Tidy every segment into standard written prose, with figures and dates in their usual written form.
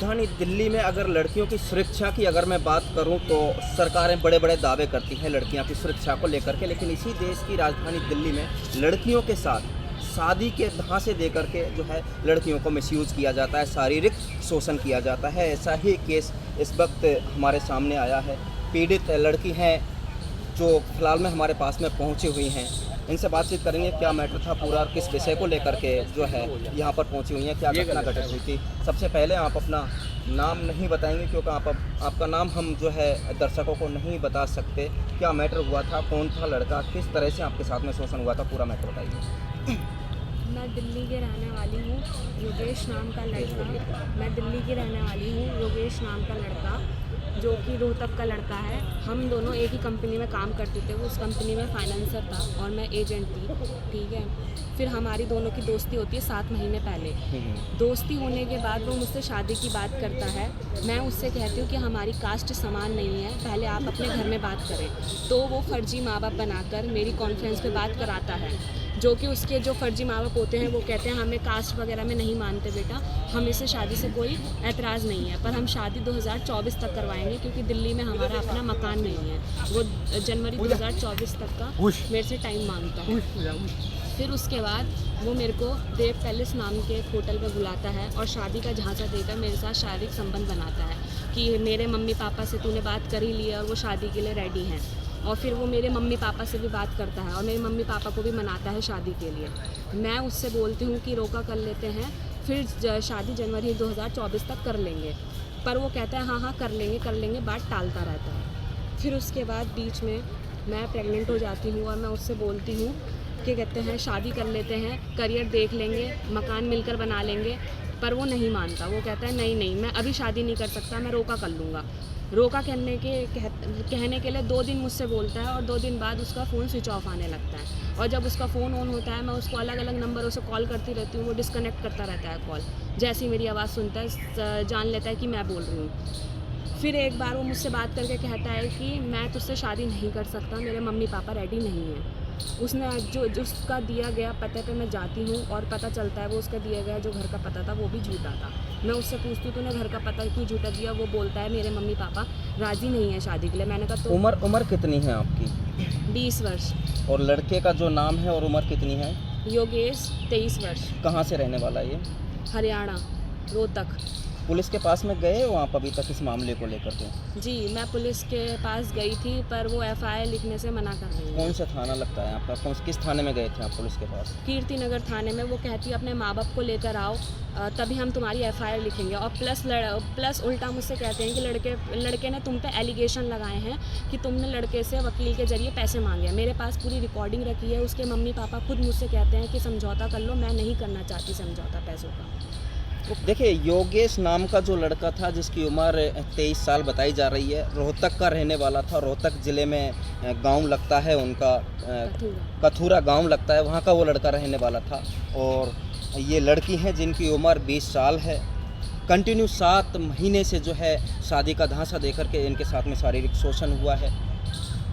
राजधानी दिल्ली में अगर लड़कियों की सुरक्षा की अगर मैं बात करूं तो सरकारें बड़े बड़े दावे करती हैं लड़कियों की सुरक्षा को लेकर के, लेकिन इसी देश की राजधानी दिल्ली में लड़कियों के साथ शादी के धांसे दे करके जो है लड़कियों को मिसयूज़ किया जाता है, शारीरिक शोषण किया जाता है। ऐसा ही केस इस वक्त हमारे सामने आया है। पीड़ित लड़की हैं जो फिलहाल में हमारे पास में पहुंची हुई हैं, इनसे बातचीत करेंगे क्या मैटर था पूरा, किस विषय को लेकर के जो है यहाँ पर पहुँची हुई हैं, क्या घटना घटित हुई थी। सबसे पहले आप अपना नाम नहीं बताएंगे क्योंकि आपका नाम हम जो है दर्शकों को नहीं बता सकते। क्या मैटर हुआ था, कौन था लड़का, किस तरह से आपके साथ में शोषण हुआ था, पूरा मैटर बताइए। मैं दिल्ली के रहने वाली हूँ, योगेश नाम का लड़का। मैं दिल्ली की रहने वाली हूँ, योगेश नाम का लड़का जो कि रोहतक का लड़का है। हम दोनों एक ही कंपनी में काम करते थे। वो उस कंपनी में फाइनेंसर था और मैं एजेंट थी, ठीक है। फिर हमारी दोनों की दोस्ती होती है 7 महीने पहले। दोस्ती होने के बाद वो मुझसे शादी की बात करता है। मैं उससे कहती हूँ कि हमारी कास्ट समान नहीं है, पहले आप अपने घर में बात करें। तो वो फर्जी माँ बाप बनाकर मेरी कॉन्फ्रेंस पे बात कराता है, जो कि उसके जो फर्जी माँ बाप होते हैं वो कहते हैं हमें कास्ट वगैरह में नहीं मानते बेटा, हमें से शादी से कोई ऐतराज़ नहीं है, पर हम शादी 2024 तक करवाएंगे क्योंकि दिल्ली में हमारा अपना मकान नहीं है। वो जनवरी 2024 तक का मेरे से टाइम मांगता है। फिर उसके बाद वो मेरे को देव पैलेस नाम के एक होटल पे बुलाता है और शादी का झांसा देकर मेरे साथ शारीरिक संबंध बनाता है कि मेरे मम्मी पापा से तूने बात कर ही ली है और वो शादी के लिए रेडी हैं। और फिर वो मेरे मम्मी पापा से भी बात करता है और मेरे मम्मी पापा को भी मनाता है शादी के लिए। मैं उससे बोलती हूँ कि रोका कर लेते हैं, फिर शादी जनवरी 2024 तक कर लेंगे, पर वो कहता है हाँ कर लेंगे, बात टालता रहता है। फिर उसके बाद बीच में मैं प्रेग्नेंट हो जाती हूँ और मैं उससे बोलती हूँ कि कहते हैं शादी कर लेते हैं, करियर देख लेंगे, मकान मिलकर बना लेंगे, पर वो नहीं मानता। वो कहता है नहीं मैं अभी शादी नहीं कर सकता, मैं रोका कर लूँगा। रोका कहने के लिए 2 दिन मुझसे बोलता है और 2 दिन बाद उसका फ़ोन स्विच ऑफ आने लगता है। और जब उसका फ़ोन ऑन होता है मैं उसको अलग अलग नंबरों से कॉल करती रहती हूँ, वो डिस्कनेक्ट करता रहता है कॉल। जैसे ही मेरी आवाज़ सुनता है जान लेता है कि मैं बोल रही हूँ। फिर एक बार वो मुझसे बात करके कहता है कि मैं तुझसे शादी नहीं कर सकता, मेरे मम्मी पापा रेडी नहीं हैं। उसने जो उसका दिया गया पते पे मैं जाती हूँ और पता चलता है वो उसका दिया गया जो घर का पता था वो भी झूठा था। मैं उससे पूछती हूँ तूने घर का पता क्यों झूठा दिया, वो बोलता है मेरे मम्मी पापा राज़ी नहीं है शादी के लिए। मैंने कहा तो उम्र कितनी है आपकी? 20 वर्ष। और लड़के का जो नाम है और उम्र कितनी है? योगेश 23 वर्ष। कहाँ से रहने वाला है ये? हरियाणा, रोहतक। पुलिस के पास में गए हो आप अभी तक इस मामले को लेकर के? जी मैं पुलिस के पास गई थी पर वो FIR लिखने से मना कर रही है। कौन सा थाना लगता है आपका, किस थाने में गए थे आप पुलिस के पास? कीर्ति नगर थाने में। वो कहती है अपने माँ बाप को लेकर आओ तभी हम तुम्हारी FIR लिखेंगे। और प्लस उल्टा मुझसे कहते हैं कि लड़के ने तुम पे एलिगेशन लगाए हैं कि तुमने लड़के से वकील के जरिए पैसे मांगे। मेरे पास पूरी रिकॉर्डिंग रखी है। उसके मम्मी पापा खुद मुझसे कहते हैं कि समझौता कर लो, मैं नहीं करना चाहती समझौता पैसों का। देखिए योगेश नाम का जो लड़का था जिसकी उम्र 23 साल बताई जा रही है, रोहतक का रहने वाला था। रोहतक ज़िले में गांव लगता है उनका, कथूरा गांव लगता है, वहां का वो लड़का रहने वाला था। और ये लड़की हैं जिनकी उम्र 20 साल है। कंटिन्यू 7 महीने से जो है शादी का धांसा देकर के इनके साथ में शारीरिक शोषण हुआ है।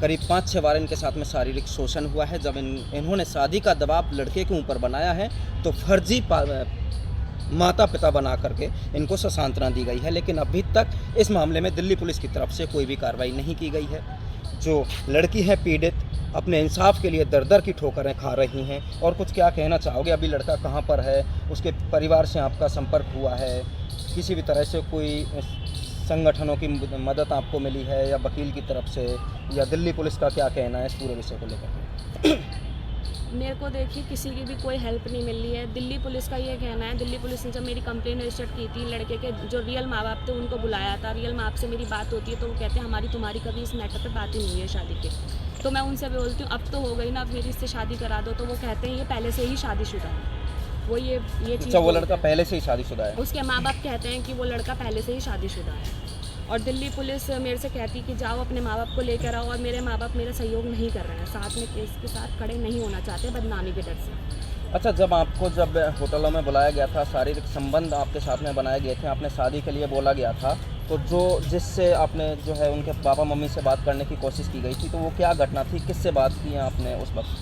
करीब 5-6 बार इनके साथ में शारीरिक शोषण हुआ है। जब इन्होंने शादी का दबाव लड़के के ऊपर बनाया है तो फर्जी माता पिता बना करके इनको सांत्वना दी गई है, लेकिन अभी तक इस मामले में दिल्ली पुलिस की तरफ से कोई भी कार्रवाई नहीं की गई है। जो लड़की है पीड़ित अपने इंसाफ के लिए दर की ठोकरें खा रही हैं। और कुछ क्या कहना चाहोगे? अभी लड़का कहाँ पर है? उसके परिवार से आपका संपर्क हुआ है? किसी भी तरह से कोई संगठनों की मदद आपको मिली है या वकील की तरफ से, या दिल्ली पुलिस का क्या कहना है इस पूरे विषय को लेकर? मेरे को देखिए किसी की भी कोई हेल्प नहीं मिल रही है। दिल्ली पुलिस का ये कहना है, दिल्ली पुलिस ने जब मेरी कंप्लेन रजिस्टर की थी, लड़के के जो रियल माँ बाप थे उनको बुलाया था। रियल माँ बाप से मेरी बात होती है तो वो कहते हैं हमारी तुम्हारी कभी इस मैटर पे बात ही नहीं है शादी के। तो मैं उनसे बोलती हूँ अब तो हो गई ना, अब मेरी इससे शादी करा दो। तो वो कहते हैं ये पहले से ही शादीशुदा है। वो ये चीज़। अच्छा, वो लड़का पहले से ही शादीशुदा है? उसके माँ बाप कहते हैं कि वो लड़का पहले से ही शादीशुदा है। और दिल्ली पुलिस मेरे से कहती कि जाओ अपने माँ बाप को लेकर आओ, और मेरे माँ बाप मेरा सहयोग नहीं कर रहे हैं, साथ में केस के साथ खड़े नहीं होना चाहते बदनामी के डर से। अच्छा, जब होटलों में बुलाया गया था, शारीरिक संबंध आपके साथ में बनाए गए थे, आपने शादी के लिए बोला गया था, तो जिससे आपने जो है उनके पापा मम्मी से बात करने की कोशिश की गई थी, तो वो क्या घटना थी, किससे बात की है आपने उस वक्त?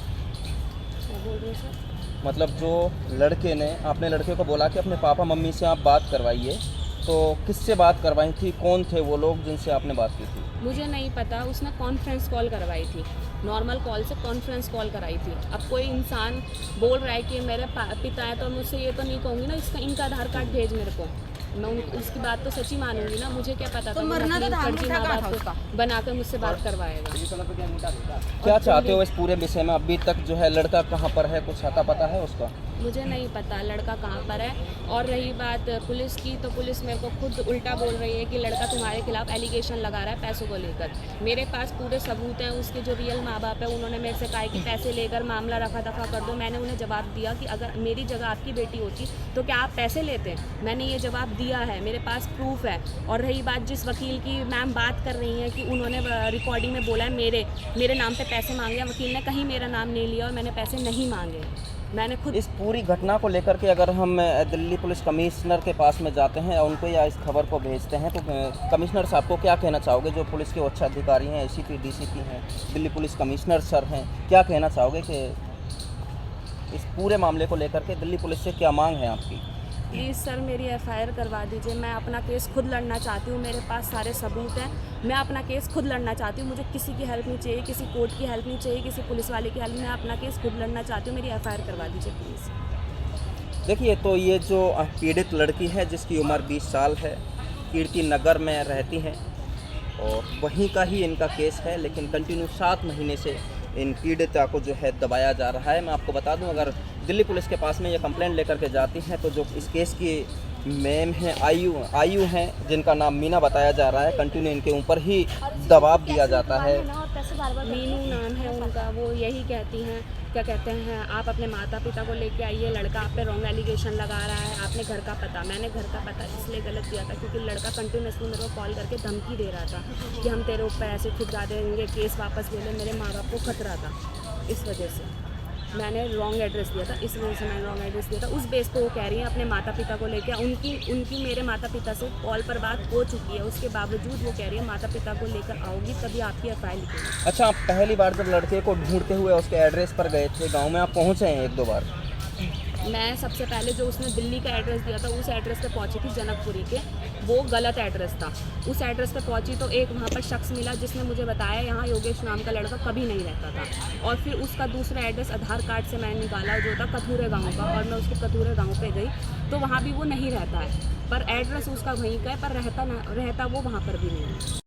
क्या बोल रहे हैं सर? मतलब जो लड़के ने, आपने लड़के को बोला कि अपने पापा मम्मी से आप बात करवाइए, तो किससे बात करवाई थी, कौन थे वो लोग जिनसे आपने बात की थी? मुझे नहीं पता, उसने कॉन्फ्रेंस कॉल करवाई थी, नॉर्मल कॉल से कॉन्फ्रेंस कॉल कराई थी। अब कोई इंसान बोल रहा है कि मेरे पिता है, तो मुझसे ये तो नहीं कहूँगी ना इसका इनका आधार कार्ड भेज मेरे को, मैं उसकी बात तो सच्ची मानूंगी ना। मुझे क्या पता था कि नकली फर्जी माँ बाप को बनाकर मुझसे बात करवाएगा। क्या चाहते हो इस पूरे विषय में? अभी तक जो है लड़का कहाँ पर है, कुछ आता पता है उसका? मुझे नहीं पता लड़का कहाँ पर है। और रही बात पुलिस की, तो पुलिस मेरे को खुद उल्टा बोल रही है कि लड़का तुम्हारे खिलाफ एलिगेशन लगा रहा है पैसों को लेकर। मेरे पास पूरे सबूत हैं, उसके जो रियल माँ बाप है उन्होंने मेरे से कहा कि पैसे लेकर मामला रफा दफा कर दो। मैंने उन्हें जवाब दिया कि अगर मेरी जगह आपकी बेटी होती तो क्या आप पैसे लेते? मैंने ये जवाब दिया है, मेरे पास प्रूफ है। और रही बात जिस वकील की मैम बात कर रही हैं कि उन्होंने रिकॉर्डिंग में बोला है मेरे नाम पे पैसे मांगे, वकील ने कहीं मेरा नाम नहीं लिया और मैंने पैसे नहीं मांगे। मैंने खुद इस पूरी घटना को लेकर के अगर हम दिल्ली पुलिस कमिश्नर के पास में जाते हैं और उनको या इस खबर को भेजते हैं, तो कमिश्नर साहब को क्या कहना चाहोगे? जो पुलिस के उच्च अधिकारी हैं, एसीपी, डीसीपी हैं, दिल्ली पुलिस कमिश्नर सर हैं, क्या कहना चाहोगे कि इस पूरे मामले को लेकर के दिल्ली पुलिस से क्या मांग है आपकी? प्लीज़ सर मेरी एफआईआर करवा दीजिए। मैं अपना केस खुद लड़ना चाहती हूँ, मेरे पास सारे सबूत हैं। मैं अपना केस खुद लड़ना चाहती हूँ, मुझे किसी की हेल्प नहीं चाहिए, किसी कोर्ट की हेल्प नहीं चाहिए, किसी पुलिस वाले की हेल्प। मैं अपना केस खुद लड़ना चाहती हूँ, मेरी एफआईआर करवा दीजिए प्लीज़। देखिए, तो ये जो पीड़ित लड़की है जिसकी उम्र 20 साल है, कीर्ति नगर में रहती हैं और वहीं का ही इनका केस है, लेकिन कंटिन्यू 7 महीने से इन पीड़िता को जो है दबाया जा रहा है। मैं आपको बता दूं, अगर दिल्ली पुलिस के पास में ये कंप्लेंट लेकर के जाती हैं तो जो इस केस की मैम हैं, आयु हैं, जिनका नाम मीना बताया जा रहा है, कंटिन्यू इनके ऊपर ही दबाव दिया जाता है। मीनू नाम है उनका, वो यही कहती हैं, क्या कहते हैं, आप अपने माता पिता को लेके आइए, लड़का आप पे रॉन्ग एलिगेशन लगा रहा है, आपने घर का पता। मैंने घर का पता इसलिए गलत दिया था क्योंकि लड़का कंटिन्यूसली मेरे को कॉल करके धमकी दे रहा था कि हम तेरे ऊपर ऐसे ठुकरा देंगे, केस वापस ले ले। मेरे माँ बाप को खतरा था, इस वजह से मैंने रॉन्ग एड्रेस दिया था, इस वजह से मैंने रॉन्ग एड्रेस दिया था। उस बेस पे वो कह रही हैं अपने माता पिता को लेकर, उनकी मेरे माता पिता से कॉल पर बात हो चुकी है, उसके बावजूद वो कह रही है माता पिता को लेकर आओगी तभी आपकी एफआईआर लिखेंगे। अच्छा, आप पहली बार जब लड़के को ढूंढते हुए उसके एड्रेस पर गए थे, गाँव में आप पहुँचे हैं 1-2 बार? मैं सबसे पहले जो उसने दिल्ली का एड्रेस दिया था उस एड्रेस पे पहुंची थी, जनकपुरी के, वो गलत एड्रेस था। उस एड्रेस पे पहुंची तो एक वहाँ पर शख्स मिला जिसने मुझे बताया यहाँ योगेश नाम का लड़का कभी नहीं रहता था। और फिर उसका दूसरा एड्रेस आधार कार्ड से मैंने निकाला जो था कथूरे गाँव का, और मैं उसके कथूरे गाँव पे गई तो वहाँ भी वो नहीं रहता है, पर एड्रेस उसका वहीं का है, पर रहता वो वहाँ पर भी नहीं है।